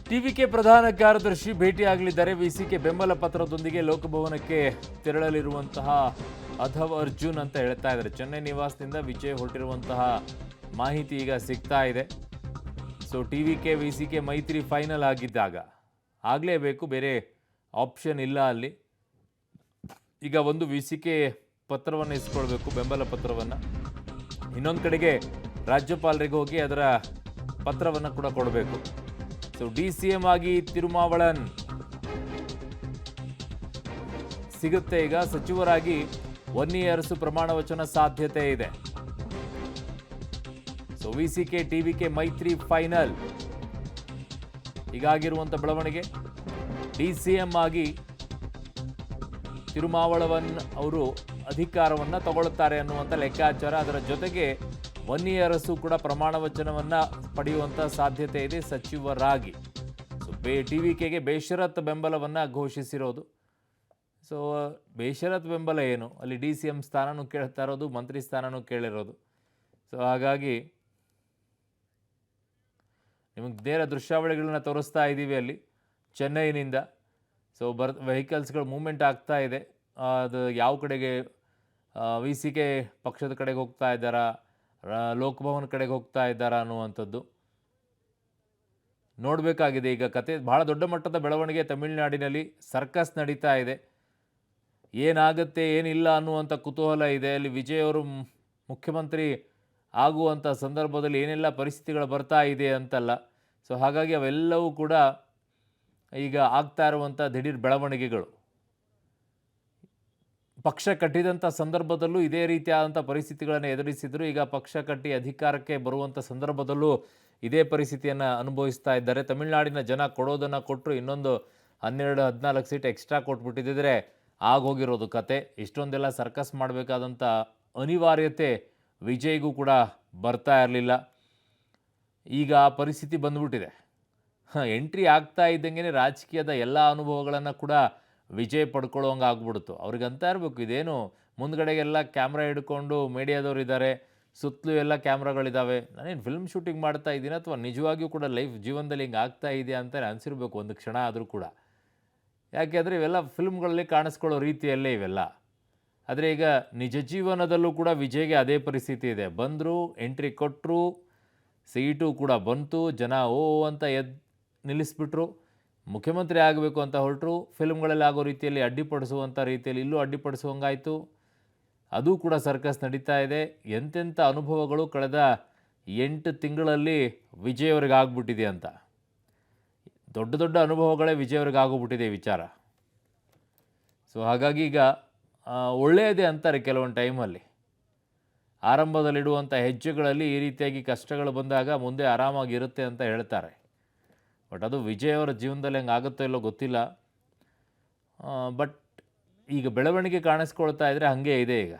TVK ಪ್ರಧಾನ ಕಾರ್ಯದರ್ಶಿ ಭೇಟಿಯಾಗಲಿದ್ದಾರೆ. ವಿಸಿಕೆ ಬೆಂಬಲ ಪತ್ರದೊಂದಿಗೆ ಲೋಕಭವನಕ್ಕೆ ತೆರಳಲಿರುವಂತಹ ಅಧವ್ ಅರ್ಜುನ್ ಅಂತ ಹೇಳ್ತಾ ಇದ್ದಾರೆ. ಚೆನ್ನೈ ನಿವಾಸದಿಂದ ವಿಜಯ್ ಹೊರಟಿರುವಂತಹ ಮಾಹಿತಿ ಈಗ ಸಿಗ್ತಾ ಇದೆ. ಸೊ ಟಿವಿಕೆ ವಿಸಿಕೆ ಮೈತ್ರಿ ಫೈನಲ್ ಆಗಿದ್ದಾಗ ಆಗಲೇಬೇಕು, ಬೇರೆ ಆಪ್ಷನ್ ಇಲ್ಲ ಅಲ್ಲಿ. ಈಗ ಒಂದು ವಿಸಿಕೆ ಪತ್ರವನ್ನು ಇಸ್ಕೊಳ್ಬೇಕು, ಬೆಂಬಲ ಪತ್ರವನ್ನು. ಇನ್ನೊಂದು ಕಡೆಗೆ ರಾಜ್ಯಪಾಲರಿಗೆ ಹೋಗಿ ಅದರ ಪತ್ರವನ್ನು ಕೂಡ ಕೊಡಬೇಕು. ಸೊ DCM ಆಗಿ ತಿರುಮಾವಳನ್ ಸಿಗುತ್ತೆ. ಈಗ ಸಚಿವರಾಗಿ 1 ಇಯರ್ಸ್ ಪ್ರಮಾಣ ವಚನ ಸಾಧ್ಯತೆ ಇದೆ. ಸೊ ವಿಸಿಕೆ ಟಿವಿಕೆ ಮೈತ್ರಿ ಫೈನಲ್ ಹೀಗಾಗಿರುವಂಥ ಬೆಳವಣಿಗೆ. DCM ಆಗಿ ತಿರುಮಾವಳವನ್ ಅವರು ಅಧಿಕಾರವನ್ನು ತಗೊಳ್ಳುತ್ತಾರೆ ಅನ್ನುವಂಥ ಲೆಕ್ಕಾಚಾರ. ಅದರ ಜೊತೆಗೆ 1 ಇಯರ್ಸು ಕೂಡ ಪ್ರಮಾಣ ವಚನವನ್ನು ಪಡೆಯುವಂಥ ಸಾಧ್ಯತೆ ಇದೆ ಸಚಿವರಾಗಿ. ಸೊ ಟಿವಿಕೆಗೆ ಬೇಷರತ್ ಬೆಂಬಲವನ್ನು ಘೋಷಿಸಿರೋದು. ಸೊ ಬೇಷರತ್ ಬೆಂಬಲ ಏನು, ಅಲ್ಲಿ DCM ಸ್ಥಾನನೂ ಕೇಳ್ತಾ ಇರೋದು, ಮಂತ್ರಿ ಸ್ಥಾನನೂ ಕೇಳಿರೋದು. ಸೊ ಹಾಗಾಗಿ ನಿಮಗೆ ನೇರ ದೃಶ್ಯಾವಳಿಗಳನ್ನ ತೋರಿಸ್ತಾ ಇದ್ದೀವಿ ಅಲ್ಲಿ ಚೆನ್ನೈನಿಂದ. ಸೊ ವೆಹಿಕಲ್ಸ್ಗಳು ಮೂವ್ಮೆಂಟ್ ಆಗ್ತಾ ಇದೆ. ಅದು ಯಾವ ಕಡೆಗೆ ವಿಸಿಕೆ ಪಕ್ಷದ ಕಡೆಗೆ ಹೋಗ್ತಾ ಇದ್ದಾರಾ, ಲೋಕಭವನ ಕಡೆಗೆ ಹೋಗ್ತಾ ಇದ್ದಾರಾ ಅನ್ನುವಂಥದ್ದು ನೋಡಬೇಕಾಗಿದೆ. ಈಗ ಕತೆ ಬಹಳ ದೊಡ್ಡ ಮಟ್ಟದ ಬೆಳವಣಿಗೆ ತಮಿಳುನಾಡಿನಲ್ಲಿ ಸರ್ಕಸ್ ನಡೀತಾ ಇದೆ. ಏನಾಗುತ್ತೆ ಏನಿಲ್ಲ ಅನ್ನುವಂಥ ಕುತೂಹಲ ಇದೆ ಅಲ್ಲಿ. ವಿಜಯ್ ಅವರು ಮುಖ್ಯಮಂತ್ರಿ ಆಗುವಂಥ ಸಂದರ್ಭದಲ್ಲಿ ಏನೆಲ್ಲ ಪರಿಸ್ಥಿತಿಗಳು ಬರ್ತಾ ಇದೆ ಅಂತಲ್ಲ. ಸೊ ಹಾಗಾಗಿ ಅವೆಲ್ಲವೂ ಕೂಡ ಈಗ ಆಗ್ತಾ ಇರುವಂಥ ದಿಢೀರ್ ಬೆಳವಣಿಗೆಗಳು. ಪಕ್ಷ ಕಟ್ಟಿದಂಥ ಸಂದರ್ಭದಲ್ಲೂ ಇದೇ ರೀತಿಯಾದಂಥ ಪರಿಸ್ಥಿತಿಗಳನ್ನು ಎದುರಿಸಿದ್ರು. ಈಗ ಪಕ್ಷ ಕಟ್ಟಿ ಅಧಿಕಾರಕ್ಕೆ ಬರುವಂಥ ಸಂದರ್ಭದಲ್ಲೂ ಇದೇ ಪರಿಸ್ಥಿತಿಯನ್ನು ಅನುಭವಿಸ್ತಾ ಇದ್ದಾರೆ. ತಮಿಳುನಾಡಿನ ಜನ ಕೊಡೋದನ್ನು ಕೊಟ್ಟರು, ಇನ್ನೊಂದು 12-14 ಸೀಟ್ ಎಕ್ಸ್ಟ್ರಾ ಕೊಟ್ಬಿಟ್ಟಿದ್ದರೆ ಆಗೋಗಿರೋದು ಕತೆ. ಇಷ್ಟೊಂದೆಲ್ಲ ಸರ್ಕಸ್ ಮಾಡಬೇಕಾದಂಥ ಅನಿವಾರ್ಯತೆ ವಿಜಯ್ಗೂ ಕೂಡ ಬರ್ತಾ ಇರಲಿಲ್ಲ. ಈಗ ಆ ಪರಿಸ್ಥಿತಿ ಬಂದ್ಬಿಟ್ಟಿದೆ. ಎಂಟ್ರಿ ಆಗ್ತಾ ಇದ್ದಂಗೆ ರಾಜಕೀಯದ ಎಲ್ಲ ಅನುಭವಗಳನ್ನು ಕೂಡ ವಿಜಯ್ ಪಡ್ಕೊಳ್ಳೋಂಗೆ ಆಗ್ಬಿಡ್ತು. ಅವ್ರಿಗೆ ಅಂತ ಇರಬೇಕು, ಇದೇನು ಮುಂದ್ಗಡೆಗೆಲ್ಲ ಕ್ಯಾಮ್ರಾ ಹಿಡ್ಕೊಂಡು ಮೀಡಿಯಾದವ್ರು ಇದ್ದಾರೆ, ಸುತ್ತಲೂ ಎಲ್ಲ ಕ್ಯಾಮ್ರಾಗಳಿದ್ದಾವೆ, ನಾನೇನು ಫಿಲ್ಮ್ ಶೂಟಿಂಗ್ ಮಾಡ್ತಾ ಇದ್ದೀನಿ ಅಥವಾ ನಿಜವಾಗಿಯೂ ಕೂಡ ಲೈಫ್ ಜೀವನದಲ್ಲಿ ಹಿಂಗೆ ಆಗ್ತಾ ಇದೆಯಾ ಅಂತ ಅನಿಸಿರ್ಬೇಕು ಒಂದು ಕ್ಷಣ ಆದರೂ ಕೂಡ. ಯಾಕೆಂದರೆ ಇವೆಲ್ಲ ಫಿಲ್ಮ್ಗಳಲ್ಲಿ ಕಾಣಿಸ್ಕೊಳ್ಳೋ ರೀತಿಯಲ್ಲೇ ಇವೆಲ್ಲ. ಆದರೆ ಈಗ ನಿಜ ಜೀವನದಲ್ಲೂ ಕೂಡ ವಿಜಯ್ಗೆ ಅದೇ ಪರಿಸ್ಥಿತಿ ಇದೆ. ಬಂದರು, ಎಂಟ್ರಿ ಕೊಟ್ಟರು, ಸೀಟು ಕೂಡ ಬಂತು, ಜನ ಓ ಅಂತ ನಿಲ್ಲಿಸ್ಬಿಟ್ರು. ಮುಖ್ಯಮಂತ್ರಿ ಆಗಬೇಕು ಅಂತ ಹೊರಟರು, ಫಿಲ್ಮ್ಗಳಲ್ಲಿ ಆಗೋ ರೀತಿಯಲ್ಲಿ ಅಡ್ಡಿಪಡಿಸುವಂಥ ರೀತಿಯಲ್ಲಿ ಇಲ್ಲೂ ಅಡ್ಡಿಪಡಿಸುವಂಗಾಯಿತು. ಅದು ಕೂಡ ಸರ್ಕಸ್ ನಡೀತಾ ಇದೆ. ಎಂತೆಂಥ ಅನುಭವಗಳು ಕಳೆದ 8 ತಿಂಗಳಲ್ಲಿ ವಿಜಯ್ ಅವ್ರಿಗೆ ಆಗ್ಬಿಟ್ಟಿದೆ ಅಂತ. ದೊಡ್ಡ ದೊಡ್ಡ ಅನುಭವಗಳೇ ವಿಜಯ್ ಅವ್ರಿಗೆ ಆಗೋಗ್ಬಿಟ್ಟಿದೆ ವಿಚಾರ. ಸೊ ಹಾಗಾಗಿ ಈಗ ಒಳ್ಳೆಯದೇ ಅಂತಾರೆ ಕೆಲವೊಂದು ಟೈಮಲ್ಲಿ. ಆರಂಭದಲ್ಲಿಡುವಂಥ ಹೆಜ್ಜೆಗಳಲ್ಲಿ ಈ ರೀತಿಯಾಗಿ ಕಷ್ಟಗಳು ಬಂದಾಗ ಮುಂದೆ ಆರಾಮಾಗಿರುತ್ತೆ ಅಂತ ಹೇಳ್ತಾರೆ. ಬಟ್ ಅದು ವಿಜಯ್ ಅವರ ಜೀವನದಲ್ಲಿ ಹಂಗೆ ಆಗುತ್ತೋ ಇಲ್ಲೋ ಗೊತ್ತಿಲ್ಲ. ಬಟ್ ಈಗ ಬೆಳವಣಿಗೆ ಕಾಣಿಸ್ಕೊಳ್ತಾ ಇದ್ದರೆ ಹಾಗೆ ಇದೆ ಈಗ.